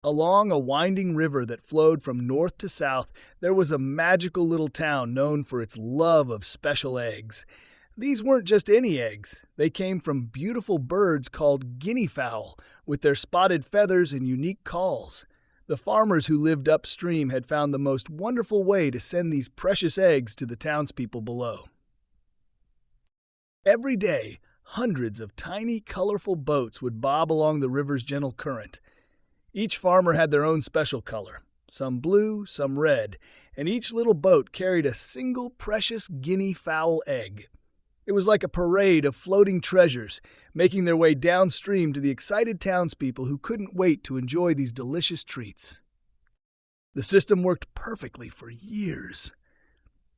Along a winding river that flowed from north to south, there was a magical little town known for its love of special eggs. These weren't just any eggs. They came from beautiful birds called guinea fowl, with their spotted feathers and unique calls. The farmers who lived upstream had found the most wonderful way to send these precious eggs to the townspeople below. Every day, hundreds of tiny, colorful boats would bob along the river's gentle current. Each farmer had their own special color, some blue, some red, and each little boat carried a single precious guinea fowl egg. It was like a parade of floating treasures, making their way downstream to the excited townspeople who couldn't wait to enjoy these delicious treats. The system worked perfectly for years.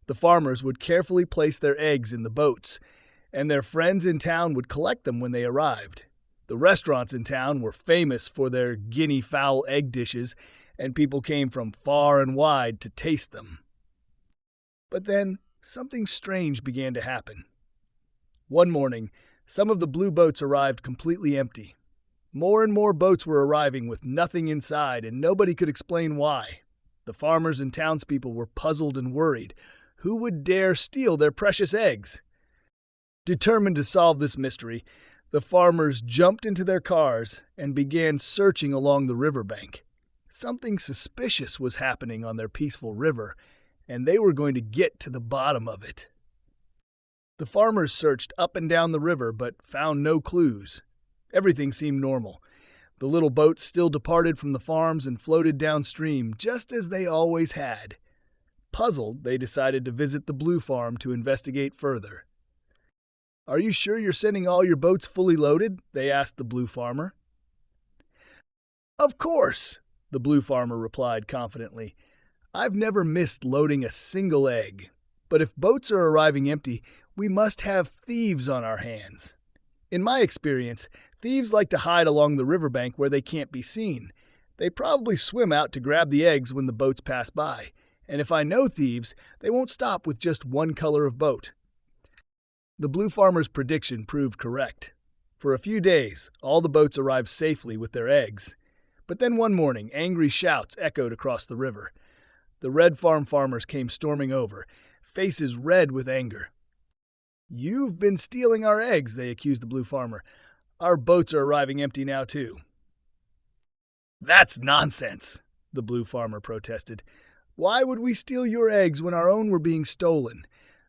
The farmers would carefully place their eggs in the boats, and their friends in town would collect them when they arrived. The restaurants in town were famous for their guinea fowl egg dishes, and people came from far and wide to taste them. But then, something strange began to happen. One morning, some of the blue boats arrived completely empty. More and more boats were arriving with nothing inside, and nobody could explain why. The farmers and townspeople were puzzled and worried. Who would dare steal their precious eggs? Determined to solve this mystery, the farmers jumped into their cars and began searching along the riverbank. Something suspicious was happening on their peaceful river, and they were going to get to the bottom of it. The farmers searched up and down the river but found no clues. Everything seemed normal. The little boats still departed from the farms and floated downstream, just as they always had. Puzzled, they decided to visit the blue farm to investigate further. "Are you sure you're sending all your boats fully loaded?" they asked the blue farmer. "Of course," the blue farmer replied confidently. "I've never missed loading a single egg. But if boats are arriving empty, we must have thieves on our hands. In my experience, thieves like to hide along the riverbank where they can't be seen. They probably swim out to grab the eggs when the boats pass by. And if I know thieves, they won't stop with just one color of boat." The blue farmer's prediction proved correct. For a few days, all the boats arrived safely with their eggs. But then one morning, angry shouts echoed across the river. The red farm farmers came storming over, faces red with anger. "You've been stealing our eggs," they accused the blue farmer. "Our boats are arriving empty now, too." "That's nonsense," the blue farmer protested. "Why would we steal your eggs when our own were being stolen?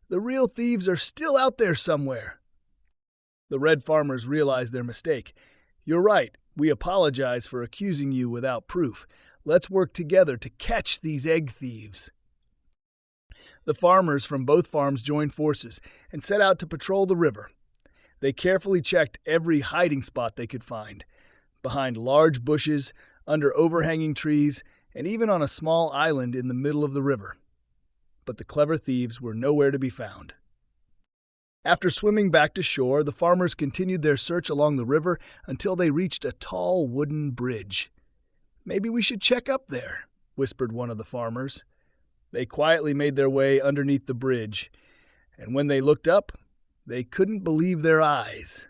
The real thieves are still out there somewhere." The red farmers realized their mistake. "You're right. We apologize for accusing you without proof. Let's work together to catch these egg thieves." The farmers from both farms joined forces and set out to patrol the river. They carefully checked every hiding spot they could find, behind large bushes, under overhanging trees, and even on a small island in the middle of the river. But the clever thieves were nowhere to be found. After swimming back to shore, the farmers continued their search along the river until they reached a tall wooden bridge. "Maybe we should check up there," whispered one of the farmers. They quietly made their way underneath the bridge, and when they looked up, they couldn't believe their eyes.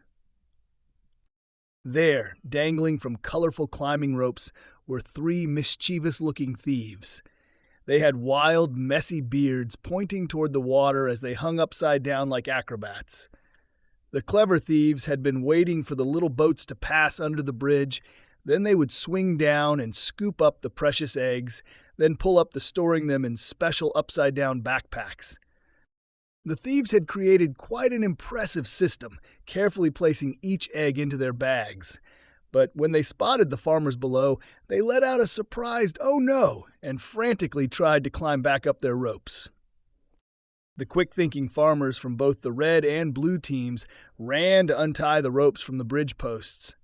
There, dangling from colorful climbing ropes, were three mischievous-looking thieves. They had wild, messy beards pointing toward the water as they hung upside down like acrobats. The clever thieves had been waiting for the little boats to pass under the bridge. Then they would swing down and scoop up the precious eggs, then pull up storing them in special upside-down backpacks. The thieves had created quite an impressive system, carefully placing each egg into their bags. But when they spotted the farmers below, they let out a surprised "oh no" and frantically tried to climb back up their ropes. The quick-thinking farmers from both the red and blue teams ran to untie the ropes from the bridge posts.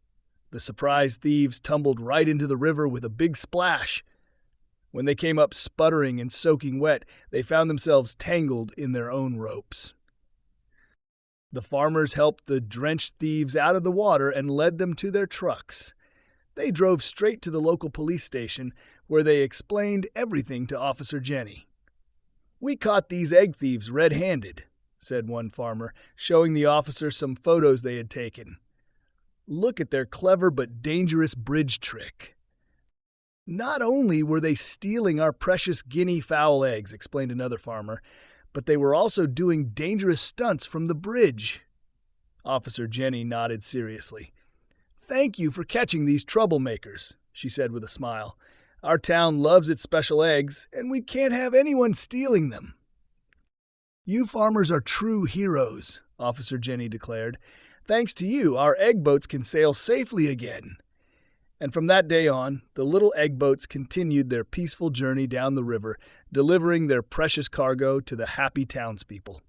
The surprised thieves tumbled right into the river with a big splash. When they came up sputtering and soaking wet, they found themselves tangled in their own ropes. The farmers helped the drenched thieves out of the water and led them to their trucks. They drove straight to the local police station, where they explained everything to Officer Jenny. "We caught these egg thieves red-handed," said one farmer, showing the officer some photos they had taken. "Look at their clever but dangerous bridge trick." Not only were they stealing our precious guinea fowl eggs, explained another farmer, but they were also doing dangerous stunts from the bridge. Officer Jenny nodded seriously. "Thank you for catching these troublemakers," she said with a smile. "Our town loves its special eggs, and we can't have anyone stealing them." "You farmers are true heroes," Officer Jenny declared. "Thanks to you, our egg boats can sail safely again." And from that day on, the little egg boats continued their peaceful journey down the river, delivering their precious cargo to the happy townspeople.